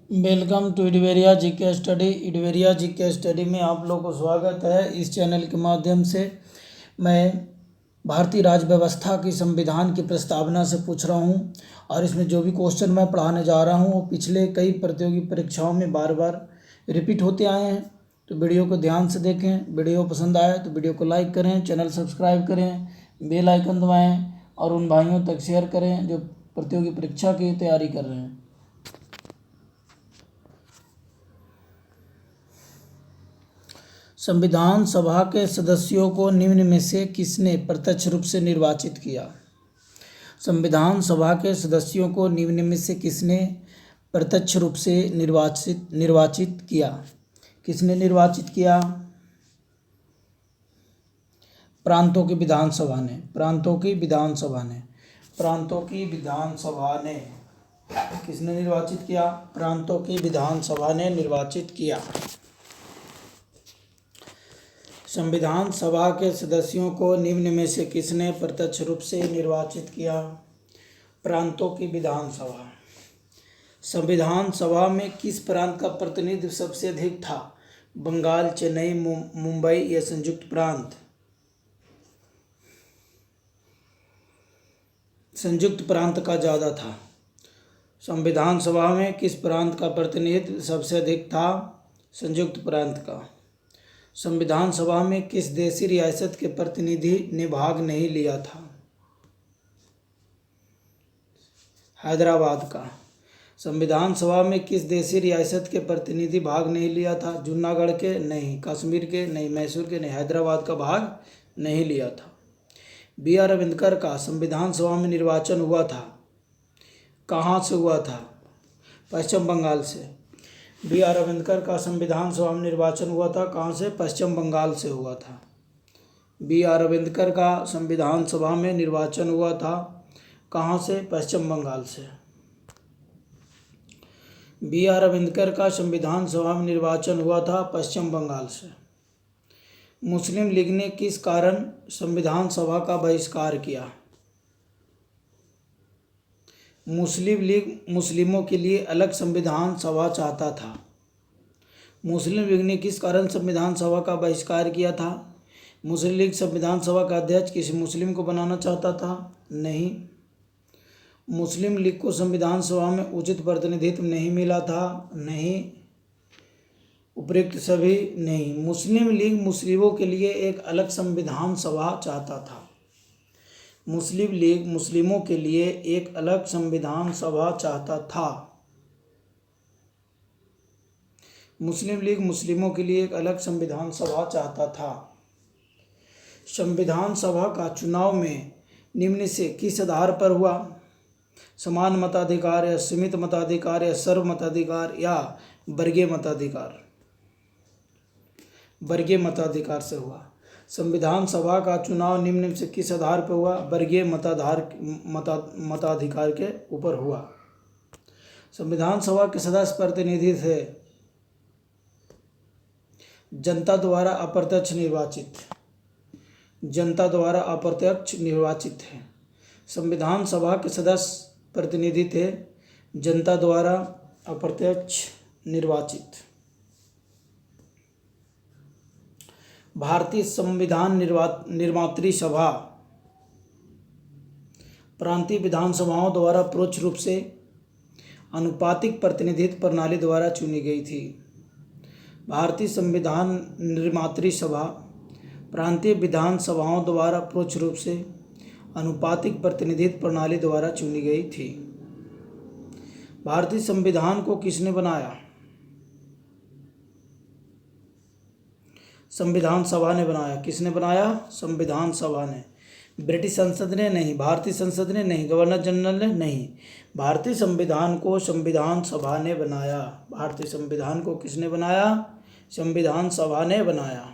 Welcome to इडवेरिया GK study. इडवेरिया GK study में आप लोगों को स्वागत है। इस चैनल के माध्यम से मैं भारतीय राज्य व्यवस्था की संविधान की प्रस्तावना से पूछ रहा हूं और इसमें जो भी क्वेश्चन मैं पढ़ाने जा रहा हूं वो पिछले कई प्रतियोगी परीक्षाओं में बार बार रिपीट होते आए हैं। तो वीडियो को ध्यान से देखें। वीडियो पसंद आए तो वीडियो को लाइक करें, चैनल सब्सक्राइब करें, बेल आइकन दबाएँ और उन भाइयों तक शेयर करें जो प्रतियोगी परीक्षा की तैयारी कर रहे हैं। संविधान सभा के सदस्यों को निम्न में से किसने प्रत्यक्ष रूप से निर्वाचित किया? संविधान सभा के सदस्यों को निम्न में से किसने प्रत्यक्ष रूप से निर्वाचित किया? किसने निर्वाचित किया? प्रांतों की विधानसभा ने। प्रांतों की विधानसभा ने। प्रांतों की विधानसभा ने किसने निर्वाचित किया? प्रांतों की विधानसभा ने निर्वाचित किया। संविधान सभा के सदस्यों को निम्न में से किसने प्रत्यक्ष रूप से निर्वाचित किया? प्रांतों की विधानसभा। संविधान सभा में किस प्रांत का प्रतिनिधित्व सबसे अधिक था? बंगाल, चेन्नई, मुंबई या संयुक्त प्रांत? संयुक्त प्रांत का ज़्यादा था। संविधान सभा में किस प्रांत का प्रतिनिधित्व सबसे अधिक था? संयुक्त प्रांत का। संविधान सभा में किस देशी रियासत के प्रतिनिधि ने भाग नहीं लिया था? हैदराबाद का। संविधान सभा में किस देशी रियासत के प्रतिनिधि भाग नहीं लिया था? जूनागढ़ के नहीं, कश्मीर के नहीं, मैसूर के नहीं, हैदराबाद का भाग नहीं लिया था। बी आर अम्बेडकर का संविधान सभा में निर्वाचन हुआ था। कहाँ से हुआ था? पश्चिम बंगाल से। बी आर अम्बेडकर का संविधान सभा में निर्वाचन हुआ था। कहाँ से? पश्चिम बंगाल से हुआ था। बी आर अम्बेडकर का संविधान सभा में निर्वाचन हुआ था। कहाँ से? पश्चिम बंगाल से। बी आर अम्बेडकर का संविधान सभा में निर्वाचन हुआ था पश्चिम बंगाल से। मुस्लिम लीग ने किस कारण संविधान सभा का बहिष्कार किया? मुस्लिम लीग मुस्लिमों के लिए अलग संविधान सभा चाहता था। मुस्लिम लीग ने किस कारण संविधान सभा का बहिष्कार किया था? मुस्लिम लीग संविधान सभा का अध्यक्ष किसी मुस्लिम को बनाना चाहता था? नहीं। मुस्लिम लीग को संविधान सभा में उचित प्रतिनिधित्व नहीं मिला था? नहीं। उपयुक्त सभी? नहीं। मुस्लिम लीग मुस्लिमों के लिए एक अलग संविधान सभा चाहता था। मुस्लिम लीग मुस्लिमों के लिए एक अलग संविधान सभा चाहता था। मुस्लिम लीग मुस्लिमों के लिए एक अलग संविधान सभा चाहता था। संविधान सभा का चुनाव में निम्न से किस आधार पर हुआ? समान मताधिकार या सीमित मताधिकार या सर्व मताधिकार या वर्गीय मताधिकार? वर्गीय मताधिकार से हुआ। संविधान सभा का चुनाव निम्न से किस आधार पर हुआ? वर्गीय मताधिकार के ऊपर हुआ। संविधान सभा के सदस्य प्रतिनिधि थे जनता द्वारा अप्रत्यक्ष निर्वाचित। जनता द्वारा अप्रत्यक्ष निर्वाचित थे। संविधान सभा के सदस्य प्रतिनिधि थे जनता द्वारा अप्रत्यक्ष निर्वाचित। भारतीय संविधान निर्मात्री सभा प्रांतीय विधानसभाओं द्वारा परोक्ष रूप से आनुपातिक प्रतिनिधित्व प्रणाली द्वारा चुनी गई थी। भारतीय संविधान निर्मात्री सभा प्रांतीय विधानसभाओं द्वारा परोक्ष रूप से आनुपातिक प्रतिनिधित्व प्रणाली द्वारा चुनी गई थी। भारतीय संविधान को किसने बनाया? संविधान सभा ने बनाया। किसने बनाया? संविधान सभा ने। ब्रिटिश संसद ने नहीं, भारतीय संसद ने नहीं, गवर्नर जनरल ने नहीं। भारतीय संविधान को संविधान सभा ने बनाया। भारतीय संविधान को किसने बनाया? संविधान सभा ने बनाया।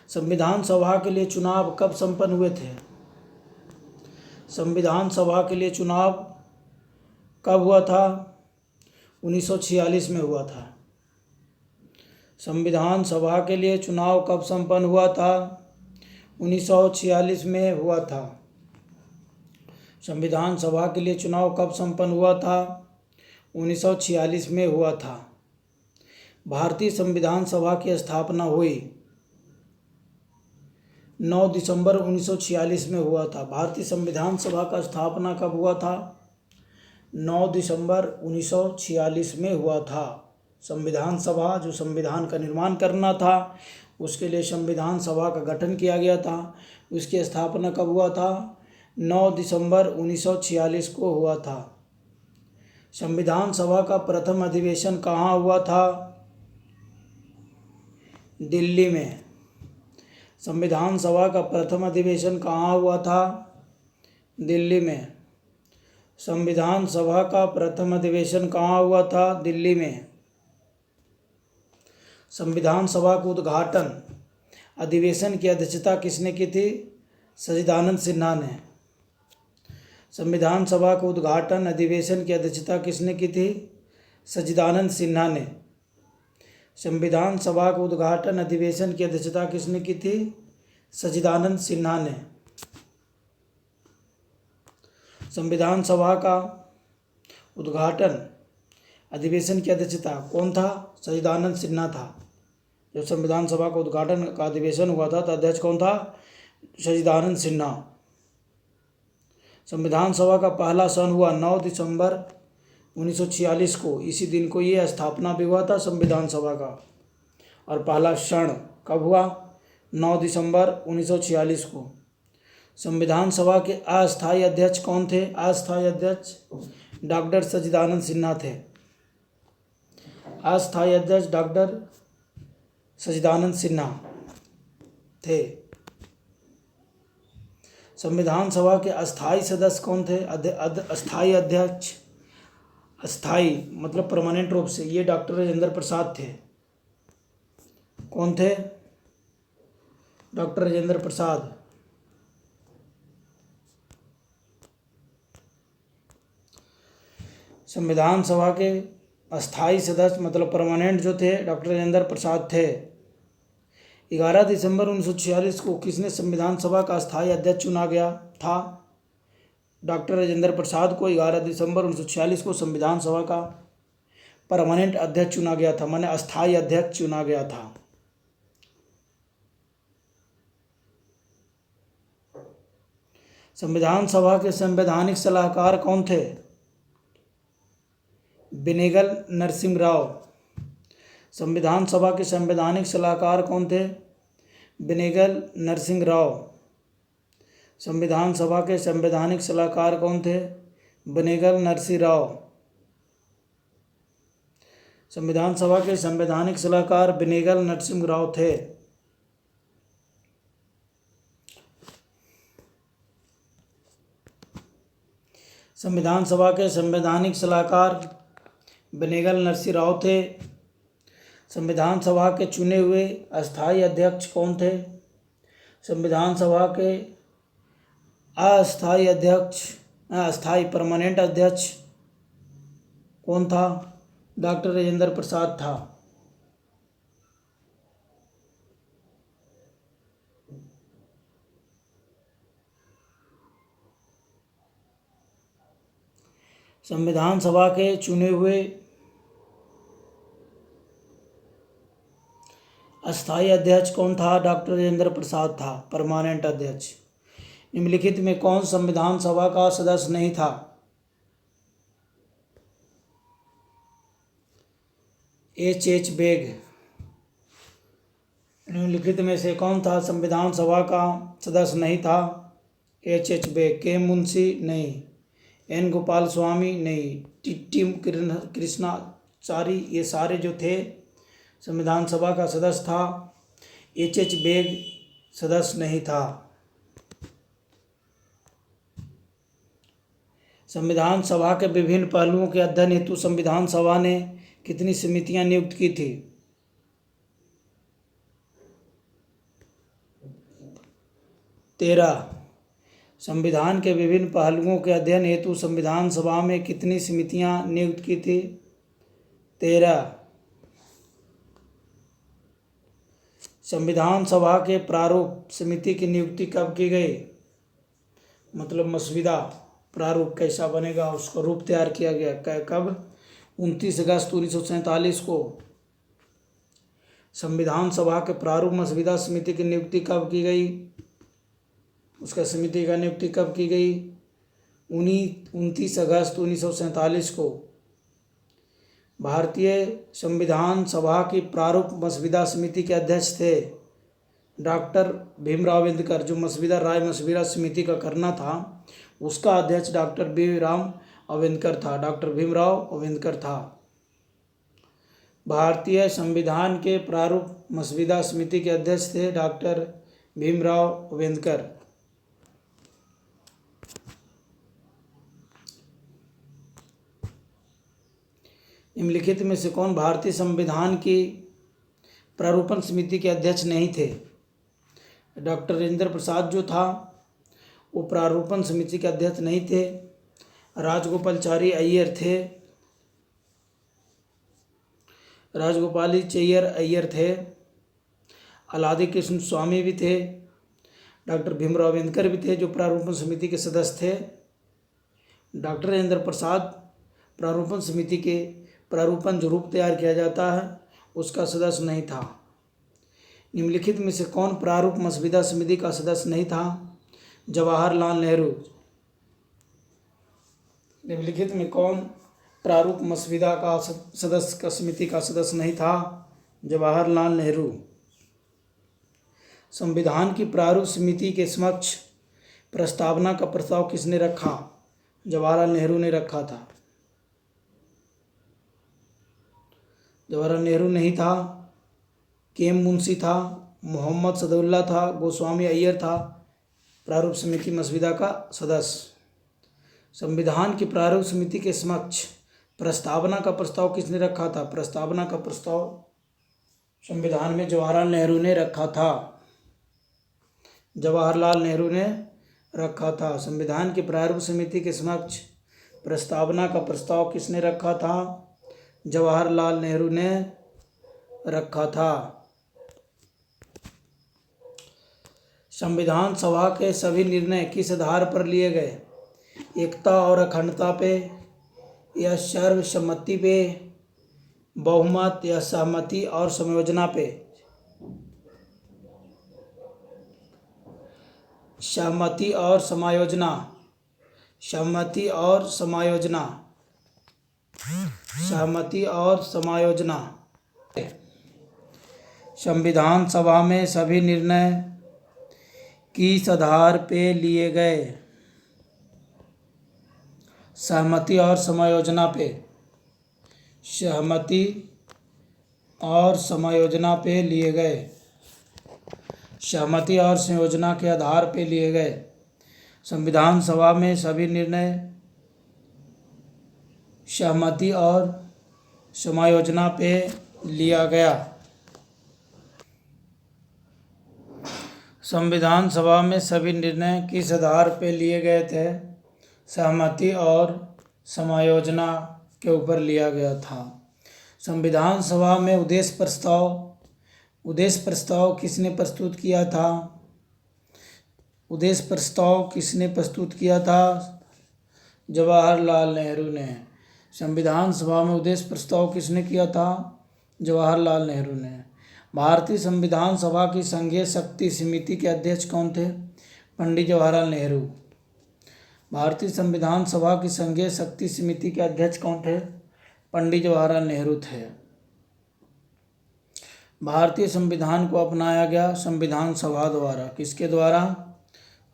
संविधान सभा के लिए चुनाव कब संपन्न हुए थे? संविधान सभा के लिए चुनाव कब हुआ था? 1946 में हुआ था। संविधान सभा के लिए चुनाव कब संपन्न हुआ था? 1946 में हुआ था। संविधान सभा के लिए चुनाव कब संपन्न हुआ था? 1946 में हुआ था। भारतीय संविधान सभा की स्थापना हुई 9 दिसंबर 1946 में हुआ था। भारतीय संविधान सभा का स्थापना कब हुआ था? 9 दिसंबर 1946 में हुआ था। संविधान सभा, जो संविधान का निर्माण करना था, उसके लिए संविधान सभा का गठन किया गया था। उसकी स्थापना कब हुआ था? 9 दिसंबर 1946 को हुआ था। संविधान सभा का प्रथम अधिवेशन कहाँ हुआ था? दिल्ली में। संविधान सभा का प्रथम अधिवेशन कहाँ हुआ था? दिल्ली में। संविधान सभा का प्रथम अधिवेशन कहाँ हुआ था? दिल्ली में। संविधान सभा का उद्घाटन अधिवेशन की अध्यक्षता किसने की थी? सच्चिदानंद सिन्हा ने। संविधान सभा का उद्घाटन अधिवेशन की अध्यक्षता किसने की थी? सच्चिदानंद सिन्हा ने। संविधान सभा का उद्घाटन अधिवेशन की अध्यक्षता किसने की थी? सच्चिदानंद सिन्हा ने। संविधान सभा का उद्घाटन अधिवेशन की अध्यक्षता कौन था? सच्चिदानंद सिन्हा था। जब संविधान सभा का उद्घाटन का अधिवेशन हुआ था तो अध्यक्ष कौन था? सच्चिदानंद सिन्हा। संविधान सभा का पहला सत्र हुआ 9 दिसंबर 1946 को। इसी दिन को ये स्थापना भी हुआ था संविधान सभा का। और पहला सत्र कब हुआ? 9 दिसंबर 1946 को। संविधान सभा के अस्थायी अध्यक्ष कौन थे? अस्थायी अध्यक्ष डॉक्टर सच्चिदानंद सिन्हा थे। अस्थायी अध्यक्ष डॉक्टर सच्चिदानंद सिन्हा थे। संविधान सभा के अस्थायी सदस्य कौन थे? अस्थायी अध्यक्ष, अस्थायी मतलब परमानेंट रूप से, ये डॉक्टर राजेंद्र प्रसाद थे। कौन थे? डॉक्टर राजेंद्र प्रसाद। संविधान सभा के अस्थायी सदस्य मतलब परमानेंट जो थे डॉक्टर राजेंद्र प्रसाद थे। 11 दिसंबर 1946 को किसने संविधान सभा का अस्थायी अध्यक्ष चुना गया था? डॉक्टर राजेंद्र प्रसाद को 11 दिसंबर 1946 को संविधान सभा का परमानेंट अध्यक्ष चुना गया था, माने अस्थायी अध्यक्ष चुना गया था। संविधान सभा के संवैधानिक सलाहकार कौन थे? बेनेगल नरसिम्हा राव। संविधान सभा के संवैधानिक सलाहकार कौन थे? बेनेगल नरसिम्हा राव। संविधान सभा के संवैधानिक सलाहकार कौन थे? बेनेगल नरसिम्हा राव। संविधान सभा के संवैधानिक सलाहकार बेनेगल नरसिम्हा राव थे। संविधान सभा के संवैधानिक सलाहकार बेनेगल नरसिम्हा राव थे। संविधान सभा के चुने हुए अस्थायी अध्यक्ष कौन थे? संविधान सभा के अस्थायी अध्यक्ष, अस्थायी परमानेंट अध्यक्ष कौन था? डॉक्टर राजेंद्र प्रसाद था। संविधान सभा के चुने हुए अस्थायी अध्यक्ष कौन था? डॉक्टर राजेंद्र प्रसाद था, परमानेंट अध्यक्ष। निम्नलिखित में कौन संविधान सभा का सदस्य नहीं था? H.H. बेग। निम्नलिखित में से कौन था संविधान सभा का सदस्य नहीं था? H.H. बेग। के मुंशी नहीं। एन गोपाल स्वामी नहीं। टी कृष्णाचारी, ये सारे जो थे संविधान सभा का सदस्य था। H.H. बेग सदस्य नहीं था। संविधान सभा के विभिन्न पहलुओं के अध्ययन हेतु संविधान सभा ने कितनी समितियां नियुक्त की थी? 13। संविधान के विभिन्न पहलुओं के अध्ययन हेतु संविधान सभा में कितनी समितियां नियुक्त की थी? 13। संविधान सभा के प्रारूप समिति की नियुक्ति कब की गई? मतलब मसविदा प्रारूप कैसा बनेगा उसका रूप तैयार किया गया कब? 29 अगस्त 1947 को संविधान सभा के प्रारूप मसविदा समिति की नियुक्ति कब की गई? उसका समिति का नियुक्ति कब की गई? 29 अगस्त 1947 को। भारतीय संविधान सभा की प्रारूप मसविदा समिति के अध्यक्ष थे डॉक्टर भीमराव अम्बेडकर। जो मसविदा राय मसविदा समिति का करना था उसका अध्यक्ष डॉक्टर भीमराव अम्बेडकर था। डॉक्टर भीमराव अम्बेडकर था। भारतीय संविधान के प्रारूप मसविदा समिति के अध्यक्ष थे डॉक्टर भीमराव अम्बेडकर। निम्नलिखित में से कौन भारतीय संविधान की प्रारूपण समिति के अध्यक्ष नहीं थे? डॉक्टर राजेंद्र प्रसाद जो था वो प्रारूपण समिति के अध्यक्ष नहीं थे। राजगोपालाचारी अय्यर थे। राजगोपालाचारी अय्यर थे। अलादी कृष्ण स्वामी भी थे। डॉक्टर भीमराव अम्बेडकर भी थे जो प्रारूपण समिति के सदस्य थे। डॉक्टर राजेंद्र प्रसाद प्रारूपण समिति के प्रारूपण जो रूप तैयार किया जाता है उसका सदस्य नहीं था। निम्नलिखित में से कौन प्रारूप मसविदा समिति का सदस्य नहीं था? जवाहरलाल नेहरू। निम्नलिखित में कौन प्रारूप मसविदा का सदस्य का समिति का सदस्य नहीं था? जवाहरलाल नेहरू। संविधान की प्रारूप समिति के समक्ष प्रस्तावना का प्रस्ताव किसने रखा? जवाहरलाल नेहरू ने रखा था। जवाहरलाल नेहरू नहीं था। के.एम. मुंशी था। मोहम्मद सदउल्ला था। गोस्वामी अय्यर था प्रारूप समिति मसविदा का सदस्य। संविधान की प्रारूप समिति के समक्ष प्रस्तावना का प्रस्ताव किसने रखा था? प्रस्तावना का प्रस्ताव संविधान में जवाहरलाल नेहरू ने रखा था। जवाहरलाल नेहरू ने रखा था। संविधान की प्रारूप समिति के समक्ष प्रस्तावना का प्रस्ताव किसने रखा था? जवाहरलाल नेहरू ने रखा था। संविधान सभा के सभी निर्णय किस आधार पर लिए गए? एकता और अखंडता पे, या सर्वसम्मति पे, बहुमत या सहमति और समायोजना पे? सहमति और समायोजना। सहमति और समायोजना। सहमति और समायोजना। संविधान सभा में सभी निर्णय किस आधार पे लिए गए? सहमति और समायोजना पे। सहमति और समायोजना पे लिए गए। सहमति और संयोजना के आधार पे लिए गए। संविधान सभा में सभी निर्णय सहमति और समायोजना पे लिया गया। संविधान सभा में सभी निर्णय किस आधार पे लिए गए थे? सहमति और समायोजना के ऊपर लिया गया था। संविधान सभा में उद्देश्य प्रस्ताव किसने प्रस्तुत किया था? उद्देश्य प्रस्ताव किसने प्रस्तुत किया था? जवाहरलाल नेहरू ने। संविधान सभा में उद्देश्य प्रस्ताव किसने किया था? जवाहरलाल नेहरू ने। भारतीय संविधान सभा की संघीय शक्ति समिति के अध्यक्ष कौन थे? पंडित जवाहरलाल नेहरू। भारतीय संविधान सभा की संघीय शक्ति समिति के अध्यक्ष कौन थे? पंडित जवाहरलाल नेहरू थे। भारतीय संविधान को अपनाया गया संविधान सभा द्वारा। किसके द्वारा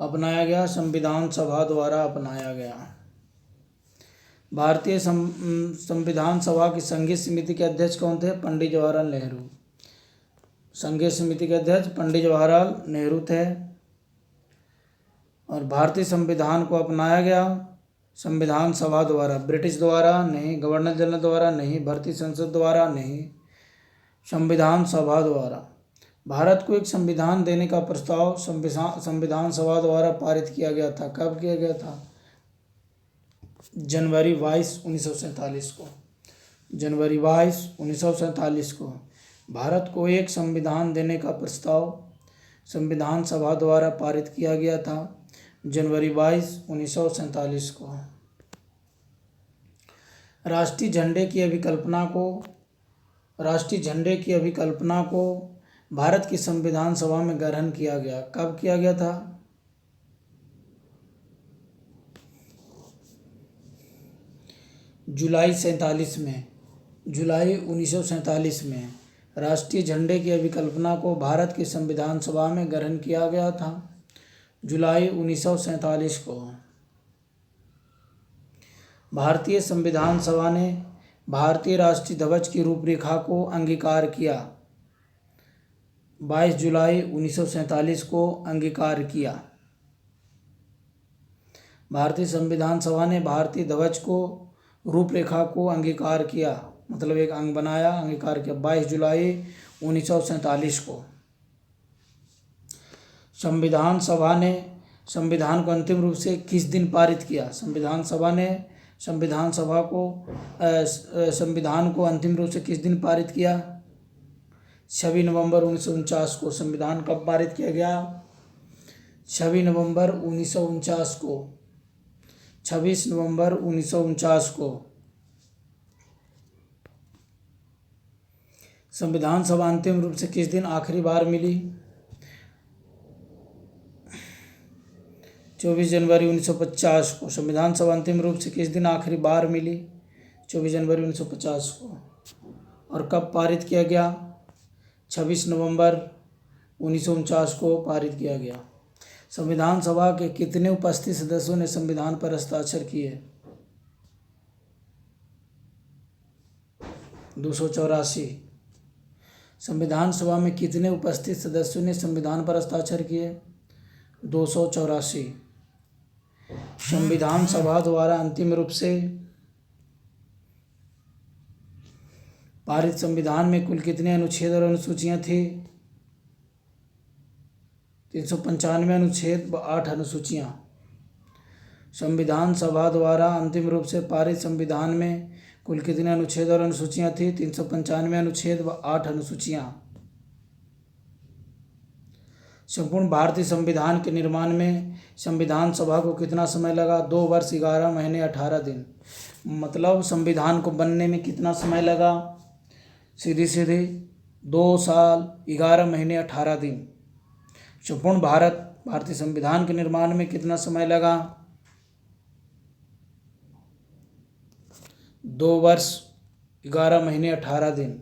अपनाया गया? संविधान सभा द्वारा अपनाया गया। भारतीय संविधान सभा की संघीय समिति के अध्यक्ष कौन थे? पंडित जवाहरलाल नेहरू। संघीय समिति के अध्यक्ष पंडित जवाहरलाल नेहरू थे। और भारतीय संविधान को अपनाया गया संविधान सभा द्वारा। ब्रिटिश द्वारा नहीं, गवर्नर जनरल द्वारा नहीं, भारतीय संसद द्वारा नहीं, संविधान सभा द्वारा। भारत को एक संविधान देने का प्रस्ताव संविधान सभा द्वारा पारित किया गया था। कब किया गया था? जनवरी 22, 1947 को। जनवरी 22, 1947 को भारत को एक संविधान देने का प्रस्ताव संविधान सभा द्वारा पारित किया गया था। जनवरी 22, 1947 को। राष्ट्रीय झंडे की अभिकल्पना को भारत की संविधान सभा में ग्रहण किया गया। कब किया गया था? जुलाई 1947 में राष्ट्रीय झंडे की अभिकल्पना को भारत की संविधान सभा में ग्रहण किया गया था, जुलाई 1947 को। भारतीय संविधान सभा ने भारतीय राष्ट्रीय ध्वज की रूपरेखा को अंगीकार किया, 22 जुलाई 1947 को अंगीकार किया। भारतीय संविधान सभा ने भारतीय ध्वज को रूपरेखा को अंगीकार किया, मतलब एक अंग बनाया, अंगीकार किया 22 जुलाई 1947 को। संविधान सभा ने संविधान को अंतिम रूप से किस दिन पारित किया? संविधान सभा ने संविधान को अंतिम रूप से किस दिन पारित किया? 26 नवंबर 1949 को। संविधान कब पारित किया गया? 26 नवंबर 1949 को। 26 नवंबर 1949 को। संविधान सभा अंतिम रूप से किस दिन आखिरी बार मिली? 24 जनवरी 1950 को। संविधान सभा अंतिम रूप से किस दिन आखिरी बार मिली? 24 जनवरी 1950 को। और कब पारित किया गया? 26 नवंबर 1949 को पारित किया गया। संविधान सभा के कितने उपस्थित सदस्यों ने संविधान पर हस्ताक्षर किए? 284। संविधान सभा में कितने उपस्थित सदस्यों ने संविधान पर हस्ताक्षर किए? 284। संविधान सभा द्वारा अंतिम रूप से पारित संविधान में कुल कितने अनुच्छेद और अनुसूचियां थी? 395 अनुच्छेद व 8 अनुसूचियां। संविधान सभा द्वारा अंतिम रूप से पारित संविधान में कुल कितने अनुच्छेद और अनुसूचियां थी? 395 अनुच्छेद व 8 अनुसूचियां। संपूर्ण भारतीय संविधान के निर्माण में संविधान सभा को कितना समय लगा? 2 वर्ष 11 महीने 18 दिन। मतलब संविधान को बनने में कितना समय लगा? सीधी 2 साल 11 महीने 18 दिन। संपूर्ण भारतीय संविधान के निर्माण में कितना समय लगा? 2 वर्ष 11 महीने 18 दिन।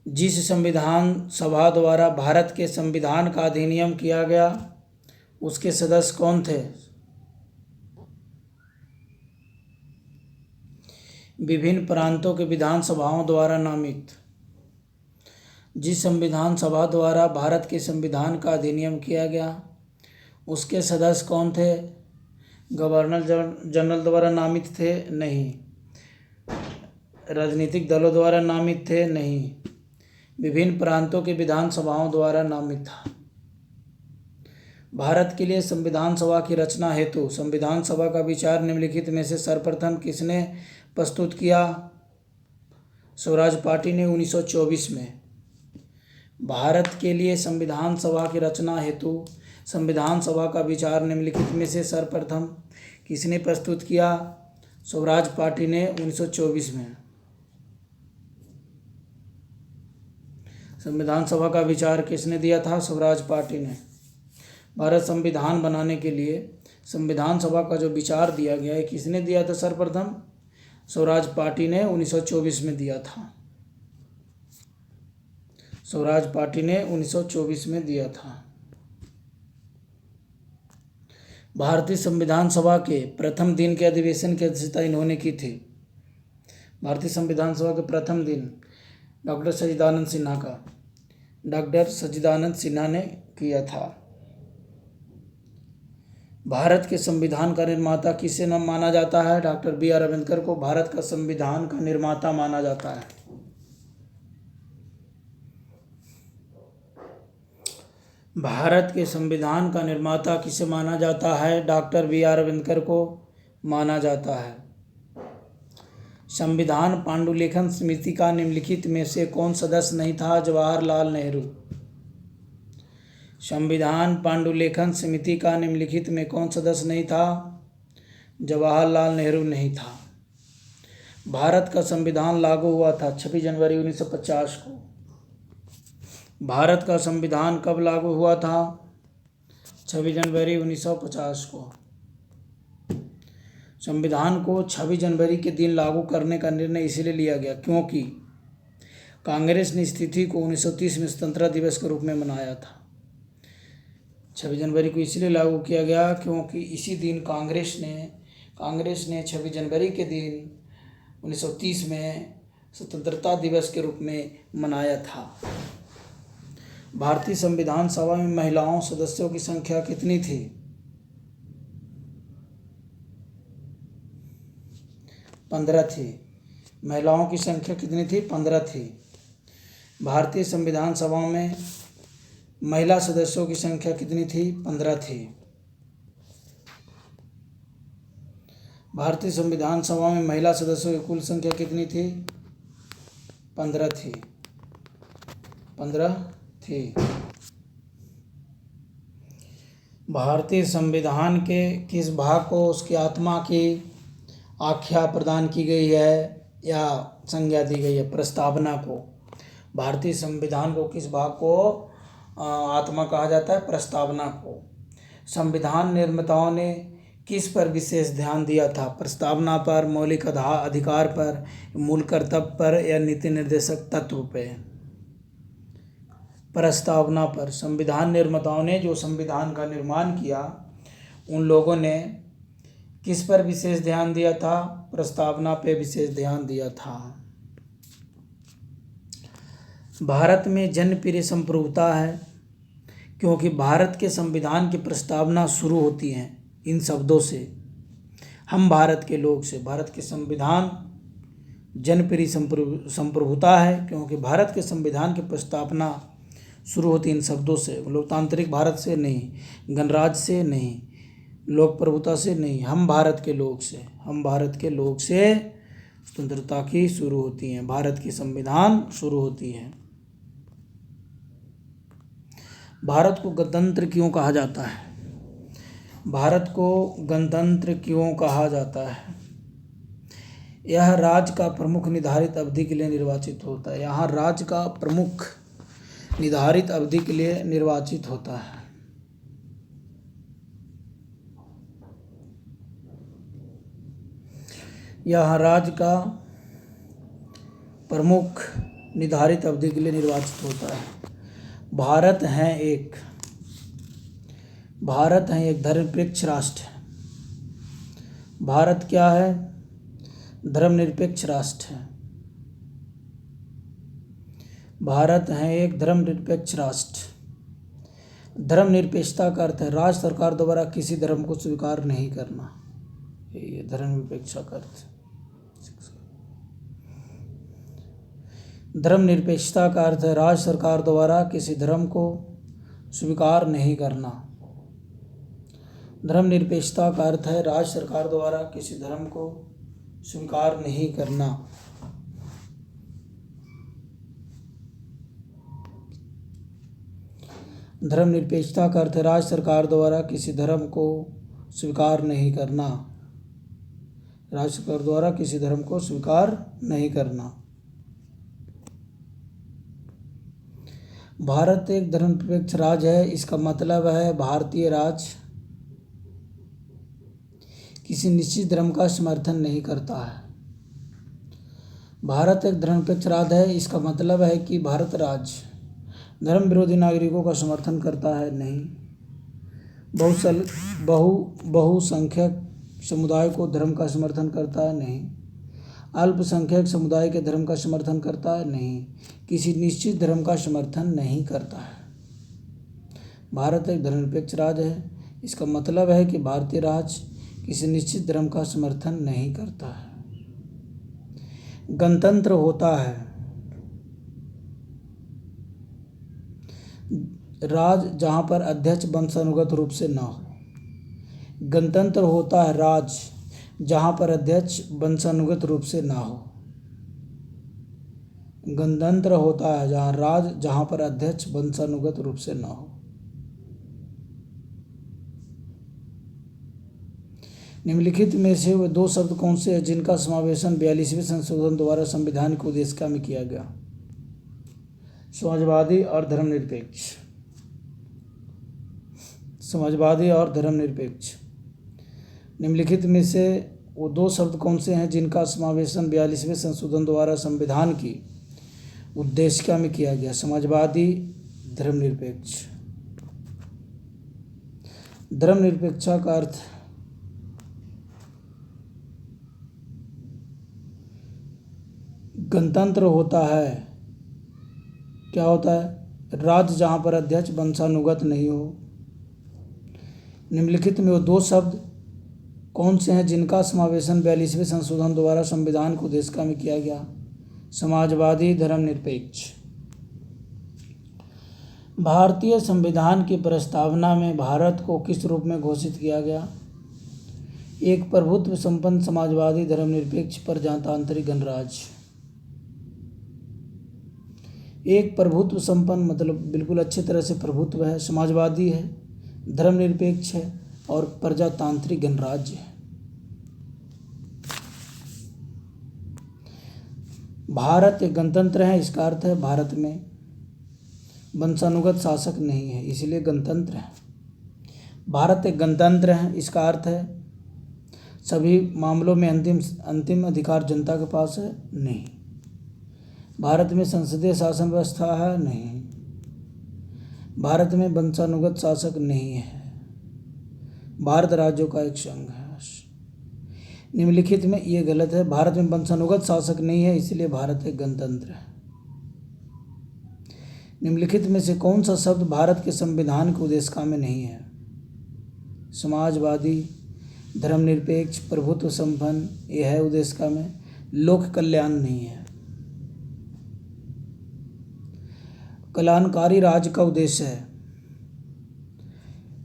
जिस संविधान सभा द्वारा भारत के संविधान का अधिनियम किया गया उसके सदस्य कौन थे? विभिन्न प्रांतों के विधानसभाओं द्वारा नामित। जिस संविधान सभा द्वारा भारत के संविधान का अधिनियम किया गया उसके सदस्य कौन थे? गवर्नर जनरल द्वारा नामित थे? नहीं। राजनीतिक दलों द्वारा नामित थे? नहीं। विभिन्न प्रांतों के विधानसभाओं द्वारा नामित था। भारत के लिए संविधान सभा की रचना हेतु संविधान सभा का विचार निम्नलिखित में से सर्वप्रथम किसने प्रस्तुत किया? स्वराज पार्टी ने 1924 में। भारत के लिए संविधान सभा की रचना हेतु संविधान सभा का विचार निम्नलिखित में से सर्वप्रथम किसने प्रस्तुत किया? स्वराज पार्टी ने 1924 में। संविधान सभा का विचार किसने दिया था? स्वराज पार्टी ने। भारत संविधान बनाने के लिए संविधान सभा का जो विचार दिया गया है किसने दिया था सर्वप्रथम? स्वराज पार्टी ने 1924 में दिया था। स्वराज पार्टी ने 1924 में दिया था। भारतीय संविधान सभा के प्रथम दिन के अधिवेशन की अध्यक्षता इन्होंने की थी। भारतीय संविधान सभा के प्रथम दिन डॉक्टर सच्चिदानंद सिन्हा ने किया था। भारत के संविधान का निर्माता किसे नाम माना जाता है? डॉक्टर बी आर अम्बेडकर को भारत का संविधान का निर्माता माना जाता है। भारत के संविधान का निर्माता किसे माना जाता है? डॉक्टर बी आर अम्बेडकर को माना जाता है। संविधान पांडुलिखन समिति का निम्नलिखित में से कौन सदस्य नहीं था? जवाहरलाल नेहरू। संविधान पांडुलेखन समिति का निम्नलिखित में कौन सदस्य नहीं था? जवाहरलाल नेहरू नहीं था। भारत का संविधान लागू हुआ था 26 जनवरी 1950 को। भारत का संविधान कब लागू हुआ था? 26 जनवरी 1950 को। संविधान को 26 जनवरी के दिन लागू करने का निर्णय इसलिए लिया गया क्योंकि कांग्रेस ने इस तिथि को 1930 में स्वतंत्रता दिवस के रूप में मनाया था। 26 जनवरी को इसलिए लागू किया गया क्योंकि इसी दिन कांग्रेस ने 26 जनवरी के दिन 1930 में स्वतंत्रता दिवस के रूप में मनाया था। भारतीय संविधान सभा में महिलाओं सदस्यों की संख्या कितनी थी? 15 थी। महिलाओं की संख्या कितनी थी? 15 थी। भारतीय संविधान सभा में महिला सदस्यों की संख्या कितनी थी? 15 थी। भारतीय संविधान सभा में महिला सदस्यों की कुल संख्या कितनी थी? 15 थी। 15 थी। भारतीय संविधान के किस भाग को उसकी आत्मा की आख्या प्रदान की गई है या संज्ञा दी गई है? प्रस्तावना को। भारतीय संविधान को किस भाग को आत्मा कहा जाता है? प्रस्तावना को। संविधान निर्माताओं ने किस पर विशेष ध्यान दिया था? प्रस्तावना पर, मौलिक अधिकार पर, मूल कर्तव्य पर या नीति निर्देशक तत्व पे? प्रस्तावना पर। संविधान निर्माताओं ने जो संविधान का निर्माण किया उन लोगों ने किस पर विशेष ध्यान दिया था? प्रस्तावना पे विशेष ध्यान दिया था। भारत में जनप्रिय संप्रभुता है क्योंकि भारत के संविधान की प्रस्तावना शुरू होती है इन शब्दों से, हम भारत के लोग से। भारत के संविधान जनप्रिय संप्रभुता है क्योंकि भारत के संविधान की प्रस्तावना शुरू होती इन शब्दों से। लोकतांत्रिक भारत से नहीं, गणराज्य से नहीं, लोक प्रभुता से नहीं, हम भारत के लोग से। हम भारत के लोग से स्वतंत्रता की शुरू होती है, भारत की संविधान शुरू होती है। भारत को गणतंत्र क्यों कहा जाता है? भारत को गणतंत्र क्यों कहा जाता है? यह राज्य का प्रमुख निर्धारित अवधि के लिए निर्वाचित होता है। यहाँ राज्य का प्रमुख निर्धारित अवधि के लिए निर्वाचित होता है। यह राज्य का प्रमुख निर्धारित अवधि के लिए निर्वाचित होता है। भारत है एक धर्मनिरपेक्ष राष्ट्र। भारत क्या है? धर्मनिरपेक्ष राष्ट्र है। भारत है एक धर्मनिरपेक्ष राष्ट्र। धर्मनिरपेक्षता का अर्थ है राज्य सरकार द्वारा किसी धर्म को स्वीकार नहीं करना। ये धर्मनिरपेक्षता का अर्थ। धर्मनिरपेक्षता का अर्थ है राज्य सरकार द्वारा किसी धर्म को स्वीकार नहीं करना। धर्मनिरपेक्षता का अर्थ है राज्य सरकार द्वारा किसी धर्म को स्वीकार नहीं करना। धर्मनिरपेक्षता का अर्थ है राज्य सरकार द्वारा किसी धर्म को स्वीकार नहीं करना। राज्य सरकार द्वारा किसी धर्म को स्वीकार नहीं करना। भारत एक धर्मनिरपेक्ष राज्य है। इसका मतलब है भारतीय राज्य किसी निश्चित धर्म का समर्थन नहीं करता है। भारत एक धर्मनिरपेक्ष राज्य है। इसका मतलब है कि भारत राज्य धर्म विरोधी नागरिकों का समर्थन करता है नहीं। बहुसंख्यक समुदाय को धर्म का समर्थन करता है नहीं। अल्पसंख्यक समुदाय के धर्म का समर्थन करता है नहीं। किसी निश्चित धर्म का समर्थन नहीं करता है। भारत एक धर्मनिरपेक्ष राज्य है। इसका मतलब है कि भारतीय राज्य किसी निश्चित धर्म का समर्थन नहीं करता है। गणतंत्र होता है राज्य जहाँ पर अध्यक्ष वंशानुगत रूप से न हो। गणतंत्र होता है राज्य जहाँ पर अध्यक्ष वंशानुगत रूप से ना हो। गणतंत्र होता है जहाँ पर अध्यक्ष वंशानुगत रूप से ना हो। निम्नलिखित में से वे दो शब्द कौन से हैं जिनका समावेशन 42वें संशोधन द्वारा संविधान की उद्देशिका में किया गया? समाजवादी और धर्मनिरपेक्ष। समाजवादी और धर्मनिरपेक्ष। निम्नलिखित में से वो दो शब्द कौन से हैं जिनका समावेशन 42वें संशोधन द्वारा संविधान की उद्देशिका में किया गया? समाजवादी, धर्मनिरपेक्ष। धर्मनिरपेक्षता का अर्थ गणतंत्र होता है। क्या होता है? राज्य जहाँ पर अध्यक्ष वंशानुगत नहीं हो। निम्नलिखित में वो दो शब्द कौन से हैं जिनका समावेशन 42वें संशोधन द्वारा संविधान को उद्देशिका में किया गया? समाजवादी, धर्मनिरपेक्ष। भारतीय संविधान की प्रस्तावना में भारत को किस रूप में घोषित किया गया? एक प्रभुत्व संपन्न समाजवादी धर्मनिरपेक्ष प्रजातांत्रिक गणराज्य। एक प्रभुत्व संपन्न मतलब बिल्कुल अच्छी तरह से प्रभुत्व है, समाजवादी है, धर्मनिरपेक्ष है और प्रजातांत्रिक गणराज्य है। भारत एक गणतंत्र है, इसका अर्थ है भारत में वंशानुगत शासक नहीं है, इसलिए गणतंत्र है। भारत एक गणतंत्र है, इसका अर्थ है सभी मामलों में अंतिम अधिकार जनता के पास है, नहीं। भारत में संसदीय शासन व्यवस्था है, नहीं। भारत में वंशानुगत शासक नहीं है। भारत राज्यों का एक संघ है। निम्नलिखित में ये गलत है। भारत में वंशानुगत शासक नहीं है, इसलिए भारत एक गणतंत्र है। निम्नलिखित में से कौन सा शब्द भारत के संविधान की उद्देशिका में नहीं है? समाजवादी, धर्मनिरपेक्ष, प्रभुत्व संपन्न, यह है उद्देशिका में। लोक कल्याण नहीं है। कल्याणकारी राज्य का उद्देश्य है।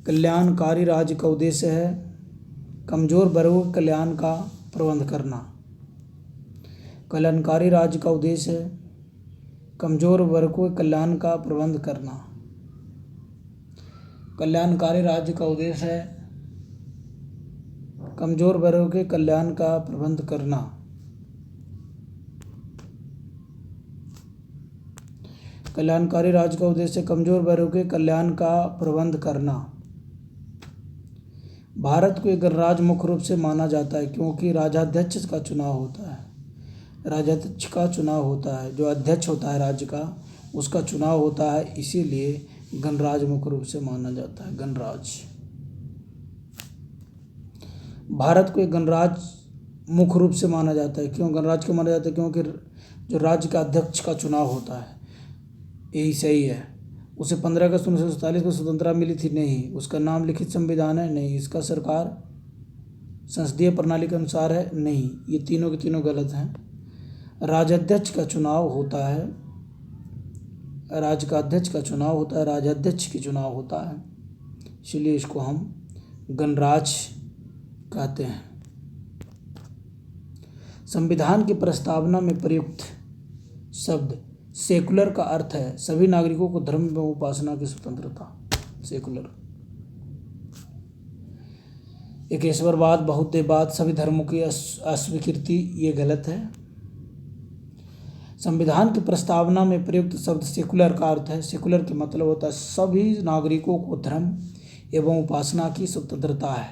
कल्याणकारी राज्य का उद्देश्य है कमजोर वर्गों के कल्याण का प्रबंध करना। कल्याणकारी राज्य का उद्देश्य है कमजोर वर्गों के कल्याण का प्रबंध करना। कल्याणकारी राज्य का उद्देश्य है कमजोर वर्गों के कल्याण का प्रबंध करना। कल्याणकारी राज्य का उद्देश्य कमजोर वर्गों के कल्याण का प्रबंध करना। भारत को एक गणराज्य मुख्य रूप से माना जाता है क्योंकि राजाध्यक्ष का चुनाव होता है। राजाध्यक्ष का चुनाव होता है, जो अध्यक्ष होता है राज्य का, उसका चुनाव होता है, इसीलिए गणराज्य मुख्य रूप से माना जाता है। गणराज्य। भारत को एक गणराज्य मुख्य रूप से माना जाता है। क्यों गणराज्य क्यों माना जाता है? क्योंकि जो राज्य का अध्यक्ष का चुनाव होता है, यही सही है। उसे 15 अगस्त 1947 को स्वतंत्रता मिली थी? नहीं। उसका नाम लिखित संविधान है? नहीं। इसका सरकार संसदीय प्रणाली के अनुसार है? नहीं। ये तीनों के तीनों गलत हैं। राजाध्यक्ष का चुनाव होता है, राज्य का अध्यक्ष का चुनाव होता है, राजाध्यक्ष की चुनाव होता है, इसलिए इसको हम गणराज्य कहते हैं। संविधान की प्रस्तावना में प्रयुक्त शब्द सेकुलर का अर्थ है सभी नागरिकों को धर्म एवं उपासना की स्वतंत्रता। सेकुलर। एकेश्वरवाद, बहुदेववाद, सभी धर्मों की अस्वीकृति, ये गलत है। संविधान की प्रस्तावना में प्रयुक्त शब्द सेकुलर का अर्थ है, सेकुलर का मतलब होता है सभी नागरिकों को धर्म एवं उपासना की स्वतंत्रता है,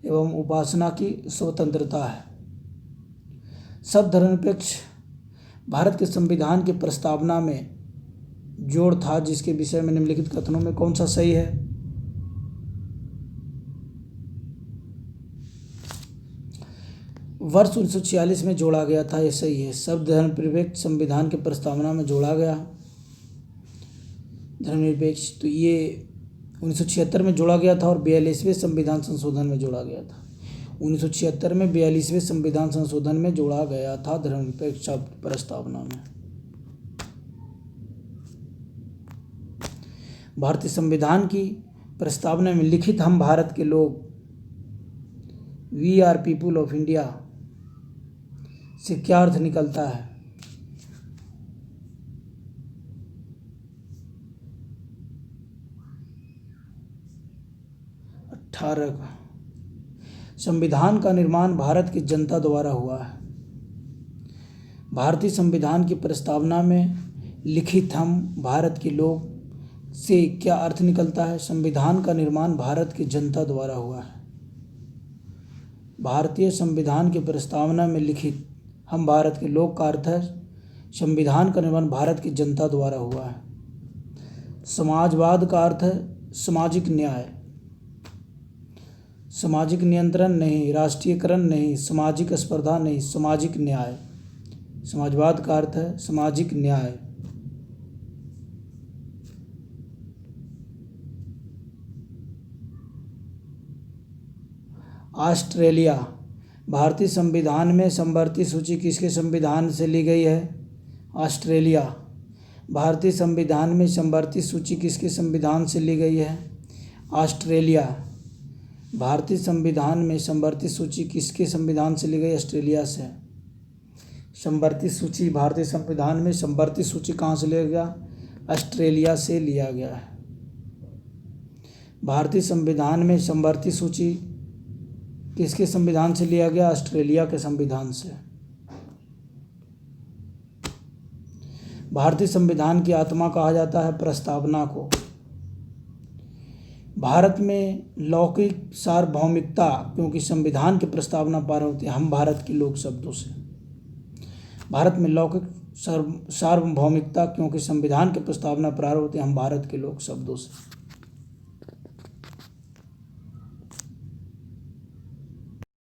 एवं उपासना की स्वतंत्रता है। शब्द धर्मनिरपेक्ष भारत के संविधान की प्रस्तावना में जोड़ था जिसके विषय में निम्नलिखित कथनों में कौन सा सही है? वर्ष 1946 में जोड़ा गया था, ये सही है। शब्द धर्मनिरपेक्ष संविधान की प्रस्तावना में जोड़ा गया। धर्मनिरपेक्ष तो ये 1976 में जोड़ा गया था और 42वें संविधान संशोधन में जोड़ा गया था। 1976 में 42वें संविधान संशोधन में जोड़ा गया था धर्मनिरपेक्ष शब्द प्रस्तावना में। भारतीय संविधान की प्रस्तावना में लिखित हम भारत के लोग, we are people of India से क्या अर्थ निकलता है? संविधान का निर्माण भारत की जनता द्वारा हुआ है। भारतीय संविधान की प्रस्तावना में लिखित हम भारत के लोग से क्या अर्थ निकलता है? संविधान का निर्माण भारत की जनता द्वारा हुआ है। भारतीय संविधान की प्रस्तावना में लिखित हम भारत के लोग का अर्थ है संविधान का निर्माण भारत की जनता द्वारा हुआ है। समाजवाद का अर्थ है सामाजिक न्याय, सामाजिक नियंत्रण नहीं, राष्ट्रीयकरण नहीं, सामाजिक स्पर्धा नहीं, सामाजिक न्याय। समाजवाद का अर्थ है सामाजिक न्याय। ऑस्ट्रेलिया। भारतीय संविधान में समवर्ती सूची किसके संविधान से ली गई है? ऑस्ट्रेलिया। भारतीय संविधान में समवर्ती सूची किसके संविधान से ली गई है? ऑस्ट्रेलिया। भारतीय संविधान में समवर्ती सूची किसके संविधान से ली गई? ऑस्ट्रेलिया से। समवर्ती सूची, भारतीय संविधान में समवर्ती सूची कहाँ से लिया गया? ऑस्ट्रेलिया से लिया गया है। भारतीय संविधान में समवर्ती सूची किसके संविधान से लिया गया? ऑस्ट्रेलिया के संविधान से। भारतीय संविधान की आत्मा कहा जाता है प्रस्तावना को। भारत में लौकिक सार्वभौमिकता क्योंकि संविधान की प्रस्तावना प्रारंभ होती है हम भारत के लोग शब्दों से। भारत में लौकिक सार्वभौमिकता क्योंकि संविधान की प्रस्तावना प्रारंभ होती है हम भारत के लोग शब्दों से।